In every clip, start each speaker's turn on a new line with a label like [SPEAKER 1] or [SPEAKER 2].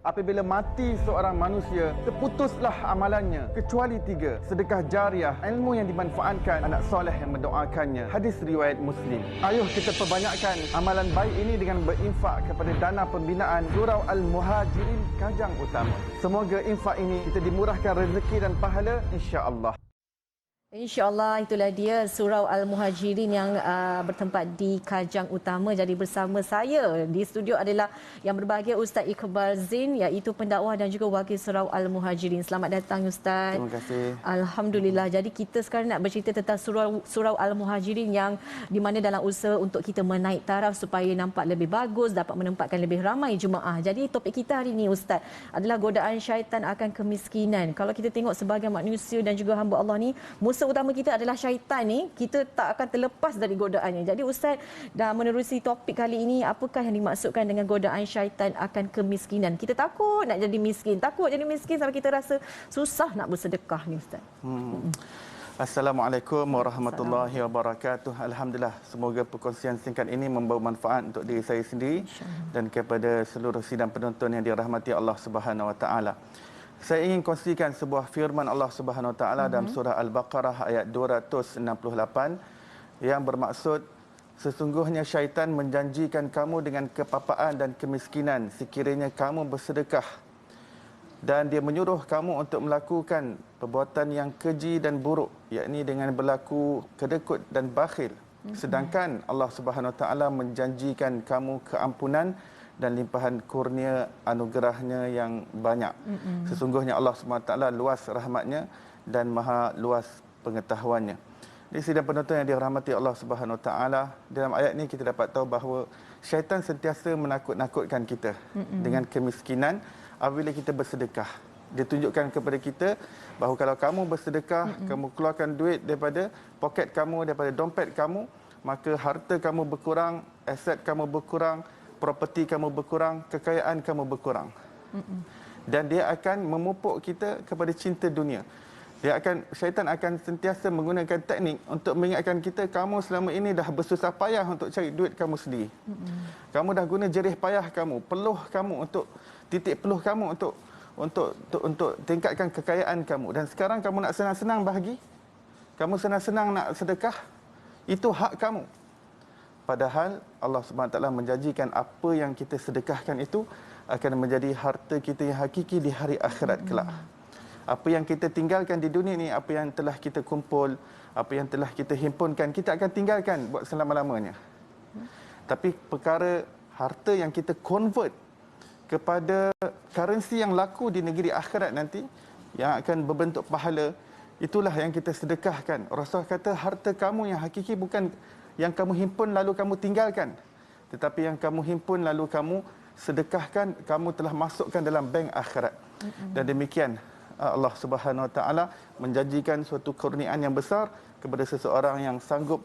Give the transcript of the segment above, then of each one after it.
[SPEAKER 1] Apabila mati seorang manusia, terputuslah amalannya kecuali 3: sedekah jariah, ilmu yang dimanfaatkan, anak soleh yang mendoakannya. Hadis riwayat Muslim. Ayuh kita perbanyakkan amalan baik ini dengan berinfak kepada dana pembinaan Surau Al-Muhajirin Kajang Utama. Semoga infak ini kita dimurahkan rezeki dan pahala, insya-Allah.
[SPEAKER 2] InsyaAllah, itulah dia Surau Al-Muhajirin yang bertempat di Kajang Utama. Jadi bersama saya di studio adalah yang berbahagia Ustaz Iqbal Zain, iaitu pendakwah dan juga wakil Surau Al-Muhajirin. Selamat datang Ustaz.
[SPEAKER 1] Terima kasih.
[SPEAKER 2] Alhamdulillah. Jadi kita sekarang nak bercerita tentang Surau Al-Muhajirin yang di mana dalam usaha untuk kita menaik taraf supaya nampak lebih bagus, dapat menempatkan lebih ramai jemaah. Jadi topik kita hari ini Ustaz adalah godaan syaitan akan kemiskinan. Kalau kita tengok sebagai manusia dan juga hamba Allah ni, musuh utama kita adalah syaitan ni, kita tak akan terlepas dari godaannya. Jadi Ustaz, dah menerusi topik kali ini, apakah yang dimaksudkan dengan godaan syaitan akan kemiskinan? Kita takut nak jadi miskin, sampai kita rasa susah nak bersedekah ni Ustaz.
[SPEAKER 1] Assalamualaikum warahmatullahi wabarakatuh. Alhamdulillah, semoga perkongsian singkat ini membawa manfaat untuk diri saya sendiri dan kepada seluruh sidang penonton yang dirahmati Allah Subhanahu wa taala. Saya ingin kongsikan sebuah firman Allah Subhanahu wa taala dalam surah Al-Baqarah ayat 268 yang bermaksud, sesungguhnya syaitan menjanjikan kamu dengan kepapaan dan kemiskinan sekiranya kamu bersedekah, dan dia menyuruh kamu untuk melakukan perbuatan yang keji dan buruk, yakni dengan berlaku kedekut dan bakhil. Sedangkan Allah Subhanahu wa taala menjanjikan kamu keampunan dan limpahan kurnia anugerahnya yang banyak. Sesungguhnya Allah SWT luas rahmatnya dan maha luas pengetahuannya. Di sidang penonton yang dirahmati Allah Subhanahu Wa Taala, dalam ayat ini kita dapat tahu bahawa syaitan sentiasa menakut-nakutkan kita dengan kemiskinan apabila kita bersedekah. Dia tunjukkan kepada kita bahawa kalau kamu bersedekah, kamu keluarkan duit daripada poket kamu, daripada dompet kamu, maka harta kamu berkurang, aset kamu berkurang, properti kamu berkurang, kekayaan kamu berkurang. Dan dia akan memupuk kita kepada cinta dunia. Syaitan akan sentiasa menggunakan teknik untuk mengingatkan kita, kamu selama ini dah bersusah payah untuk cari duit kamu sendiri. Kamu dah guna jerih payah kamu, peluh kamu untuk titik peluh kamu untuk tingkatkan kekayaan kamu, dan sekarang kamu nak senang-senang bahagi. Kamu senang-senang nak sedekah, itu hak kamu. Padahal Allah SWT menjanjikan apa yang kita sedekahkan itu akan menjadi harta kita yang hakiki di hari akhirat kelak. Apa yang kita tinggalkan di dunia ni, apa yang telah kita kumpul, apa yang telah kita himpunkan, kita akan tinggalkan buat selama-lamanya. Tapi perkara harta yang kita convert kepada currency yang laku di negeri akhirat nanti, yang akan berbentuk pahala, itulah yang kita sedekahkan. Rasul kata harta kamu yang hakiki bukan yang kamu himpun lalu kamu tinggalkan, tetapi yang kamu himpun lalu kamu sedekahkan, kamu telah masukkan dalam bank akhirat. Dan demikian Allah Subhanahu Wa Taala menjanjikan suatu kurniaan yang besar kepada seseorang yang sanggup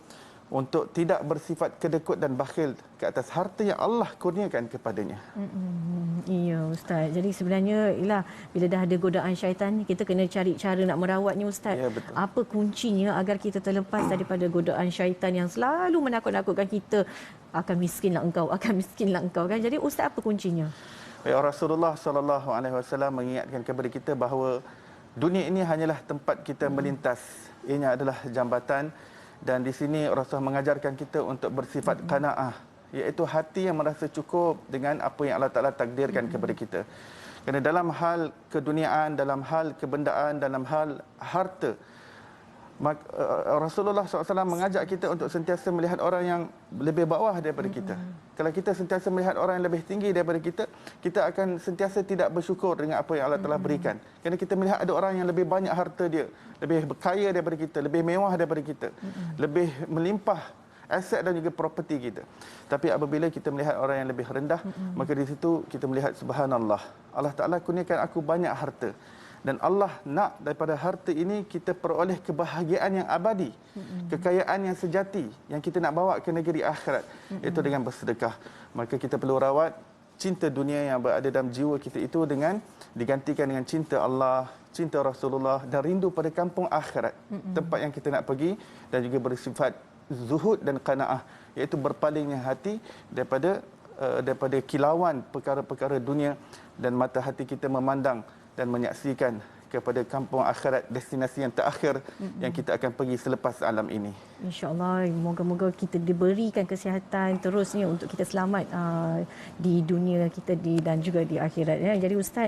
[SPEAKER 1] untuk tidak bersifat kedekut dan bakhil ke atas harta yang Allah kurniakan kepadanya.
[SPEAKER 2] Ya Ustaz. Jadi sebenarnya bila dah ada godaan syaitan, kita kena cari cara nak merawatnya Ustaz.
[SPEAKER 1] Ya, betul.
[SPEAKER 2] Apa kuncinya agar kita terlepas daripada godaan syaitan yang selalu menakut-nakutkan kita, akan miskinlah engkau, akan miskinlah engkau kan. Jadi Ustaz, apa kuncinya?
[SPEAKER 1] Rasulullah sallallahu alaihi wasallam mengingatkan kepada kita bahawa dunia ini hanyalah tempat kita melintas. Ianya adalah jambatan. Dan di sini Rasulullah mengajarkan kita untuk bersifat qanaah, iaitu hati yang merasa cukup dengan apa yang Allah Ta'ala takdirkan kepada kita. Kerana dalam hal keduniaan, dalam hal kebendaan, dalam hal harta, Rasulullah SAW mengajak kita untuk sentiasa melihat orang yang lebih bawah daripada kita. Kalau kita sentiasa melihat orang yang lebih tinggi daripada kita, kita akan sentiasa tidak bersyukur dengan apa yang Allah telah berikan. Kerana kita melihat ada orang yang lebih banyak harta dia, lebih kaya daripada kita, lebih mewah daripada kita, lebih melimpah aset dan juga properti kita. Tapi apabila kita melihat orang yang lebih rendah, maka di situ kita melihat subhanallah, Allah Ta'ala kurniakan aku banyak harta. Dan Allah nak daripada harta ini kita peroleh kebahagiaan yang abadi, kekayaan yang sejati yang kita nak bawa ke negeri akhirat, itu dengan bersedekah. Maka kita perlu rawat cinta dunia yang berada dalam jiwa kita itu dengan digantikan dengan cinta Allah, cinta Rasulullah dan rindu pada kampung akhirat, tempat yang kita nak pergi, dan juga bersifat zuhud dan qanaah, iaitu berpalingnya hati daripada daripada kilauan perkara-perkara dunia dan mata hati kita memandang dan menyaksikan kepada kampung akhirat, destinasi yang terakhir yang kita akan pergi selepas alam ini.
[SPEAKER 2] InsyaAllah, moga-moga kita diberikan kesihatan terusnya untuk kita selamat di dunia kita dan juga di akhirat. Ya. Jadi Ustaz,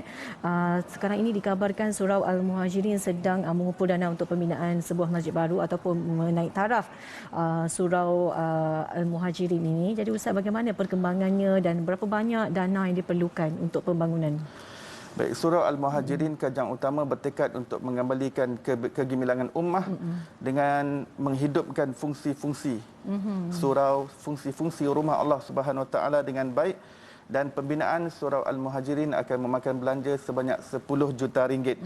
[SPEAKER 2] sekarang ini dikabarkan Surau Al-Muhajirin sedang mengumpul dana untuk pembinaan sebuah masjid baru ataupun menaik taraf Surau Al-Muhajirin ini. Jadi Ustaz, bagaimana perkembangannya dan berapa banyak dana yang diperlukan untuk pembangunan?
[SPEAKER 1] Baik, Surau Al-Muhajirin Kajang Utama bertekad untuk mengembalikan kegemilangan ummah dengan menghidupkan fungsi-fungsi surau, fungsi-fungsi rumah Allah Subhanahu Wa Taala dengan baik, dan pembinaan Surau Al-Muhajirin akan memakan belanja sebanyak 10 juta ringgit.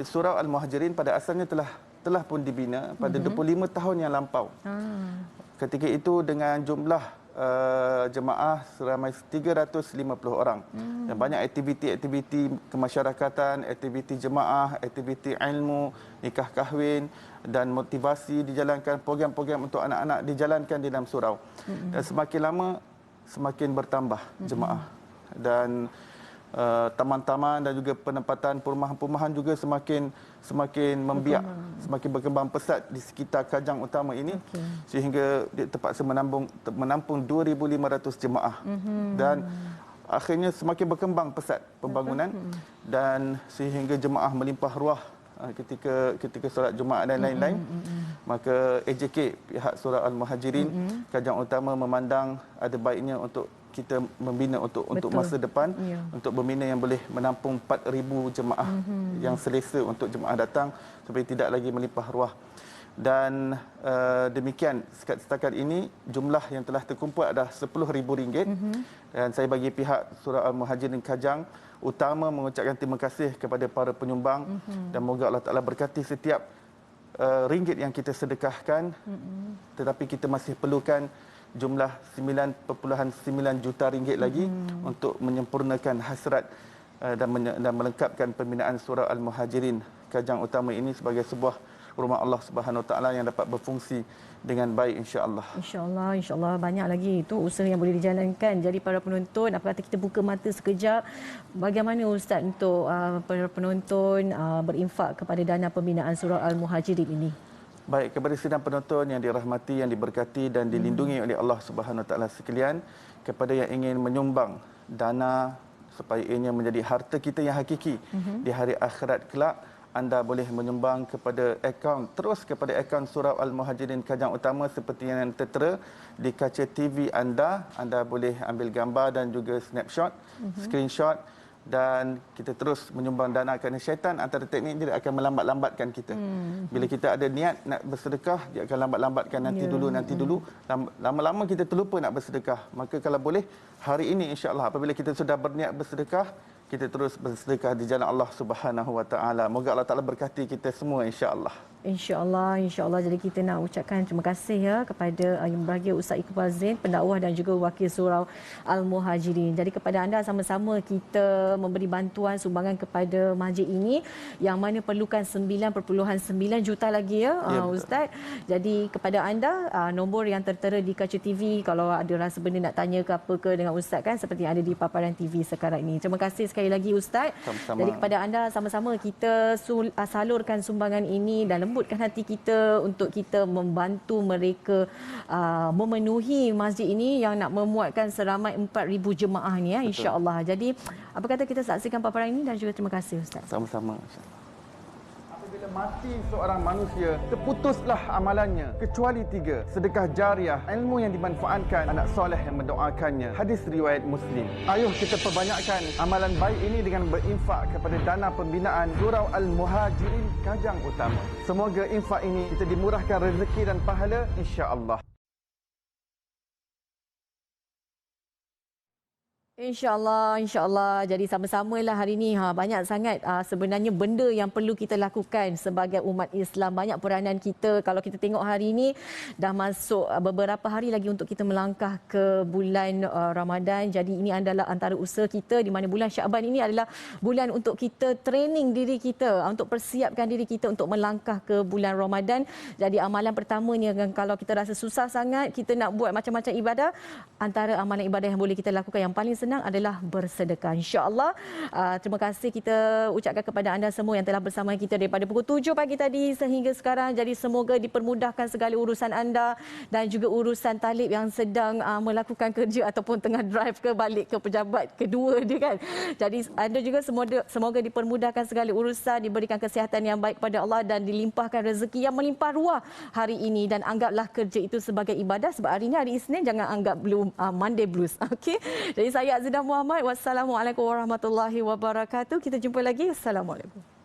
[SPEAKER 1] Surau Al-Muhajirin pada asalnya telah pun dibina pada 25 tahun yang lampau. Ketika itu dengan jumlah jemaah seramai 350 orang dan banyak aktiviti-aktiviti kemasyarakatan, aktiviti jemaah, aktiviti ilmu, nikah kahwin dan motivasi dijalankan, program-program untuk anak-anak dijalankan di dalam surau. Dan semakin lama semakin bertambah jemaah dan taman-taman dan juga penempatan perumahan-perumahan juga semakin membiak, semakin berkembang pesat di sekitar Kajang Utama ini, sehingga dia terpaksa menampung 2,500 jemaah dan akhirnya semakin berkembang pesat pembangunan dan sehingga jemaah melimpah ruah ketika solat Jumaat dan lain-lain. Maka AJK, pihak Surau Al-Muhajirin Kajang Utama memandang ada baiknya untuk kita membina untuk masa depan, untuk membina yang boleh menampung 4,000 jemaah yang selesa untuk jemaah datang supaya tidak lagi melimpah ruah. Dan demikian setakat ini jumlah yang telah terkumpul adalah RM10,000 dan saya bagi pihak Surau Al-Muhajirin Kajang Utama mengucapkan terima kasih kepada para penyumbang dan moga Allah Taala berkati setiap ringgit yang kita sedekahkan, tetapi kita masih perlukan jumlah 9.9 juta ringgit lagi untuk menyempurnakan hasrat dan melengkapkan pembinaan Surau Al-Muhajirin Kajang Utama ini sebagai sebuah rumah Allah Subhanahu Wa Taala yang dapat berfungsi dengan baik, insya-Allah.
[SPEAKER 2] Insya-Allah banyak lagi itu usaha yang boleh dijalankan. Jadi para penonton, apa kata kita buka mata sekejap, bagaimana Ustaz untuk para penonton berinfak kepada dana pembinaan Surau Al-Muhajirin ini?
[SPEAKER 1] Baik, kepada sidang penonton yang dirahmati, yang diberkati dan dilindungi oleh Allah Subhanahu Wa Taala sekalian, kepada yang ingin menyumbang dana supaya ianya menjadi harta kita yang hakiki di hari akhirat kelak, anda boleh menyumbang kepada kepada akaun Surau Al-Muhajirin Kajang Utama seperti yang tertera di kaca TV anda. Anda boleh ambil gambar dan juga snapshot, screenshot, dan kita terus menyumbang dana kerana syaitan antara teknik dia akan melambat-lambatkan kita. Bila kita ada niat nak bersedekah, dia akan lambat-lambatkan nanti dulu. Lama-lama kita terlupa nak bersedekah. Maka kalau boleh hari ini insya-Allah apabila kita sudah berniat bersedekah, kita terus bersedekah di jalan Allah Subhanahu Wa Taala. Moga Allah Taala berkati kita semua, insya-Allah.
[SPEAKER 2] InsyaAllah. Jadi kita nak ucapkan terima kasih ya kepada Yang Berbahagia Ustaz Iqbal Zain, pendakwah dan juga wakil Surau Al-Muhajirin. Jadi kepada anda sama-sama kita memberi bantuan sumbangan kepada masjid ini yang mana perlukan 9.9 juta lagi ya, Ustaz. Jadi kepada anda nombor yang tertera di kaca TV kalau ada rasa benda nak tanya ke apa ke dengan Ustaz kan, seperti yang ada di paparan TV sekarang ini. Terima kasih sekali lagi Ustaz.
[SPEAKER 1] Sama-sama.
[SPEAKER 2] Jadi kepada anda sama-sama kita salurkan sumbangan ini dan lembutkan hati kita untuk kita membantu mereka memenuhi masjid ini yang nak memuatkan seramai 4,000 jemaah ni ya, insya-Allah. Jadi apa kata kita saksikan paparan ini dan juga terima kasih Ustaz.
[SPEAKER 1] Sama-sama. Apabila mati seorang manusia, terputuslah amalannya kecuali 3: sedekah jariah, ilmu yang dimanfaatkan, anak soleh yang mendoakannya. Hadis riwayat Muslim. Ayuh kita perbanyakkan amalan baik ini dengan berinfak kepada dana pembinaan Surau Al-Muhajirin Kajang Utama. Semoga infak ini kita dimurahkan rezeki dan pahala, insya-Allah.
[SPEAKER 2] InsyaAllah, insyaAllah. Jadi sama-samalah hari ini. Banyak sangat sebenarnya benda yang perlu kita lakukan sebagai umat Islam. Banyak peranan kita. Kalau kita tengok hari ini, dah masuk beberapa hari lagi untuk kita melangkah ke bulan Ramadan. Jadi ini adalah antara usaha kita di mana bulan Syaban ini adalah bulan untuk kita training diri kita, untuk persiapkan diri kita untuk melangkah ke bulan Ramadan. Jadi amalan pertamanya, kalau kita rasa susah sangat, kita nak buat macam-macam ibadah, antara amalan ibadah yang boleh kita lakukan yang paling senang adalah bersedekah. InsyaAllah. Terima kasih kita ucapkan kepada anda semua yang telah bersama kita daripada pukul 7 pagi tadi sehingga sekarang. Jadi semoga dipermudahkan segala urusan anda dan juga urusan Talib yang sedang melakukan kerja ataupun tengah drive ke balik ke pejabat kedua dia kan. Jadi anda juga semoga dipermudahkan segala urusan, diberikan kesihatan yang baik pada Allah dan dilimpahkan rezeki yang melimpah ruah hari ini, dan anggaplah kerja itu sebagai ibadah, sebab hari ini hari Isnin, jangan anggap Monday blues. Okey. Jadi saya Azidah Muhammad. Wassalamualaikum warahmatullahi wabarakatuh. Kita jumpa lagi. Assalamualaikum.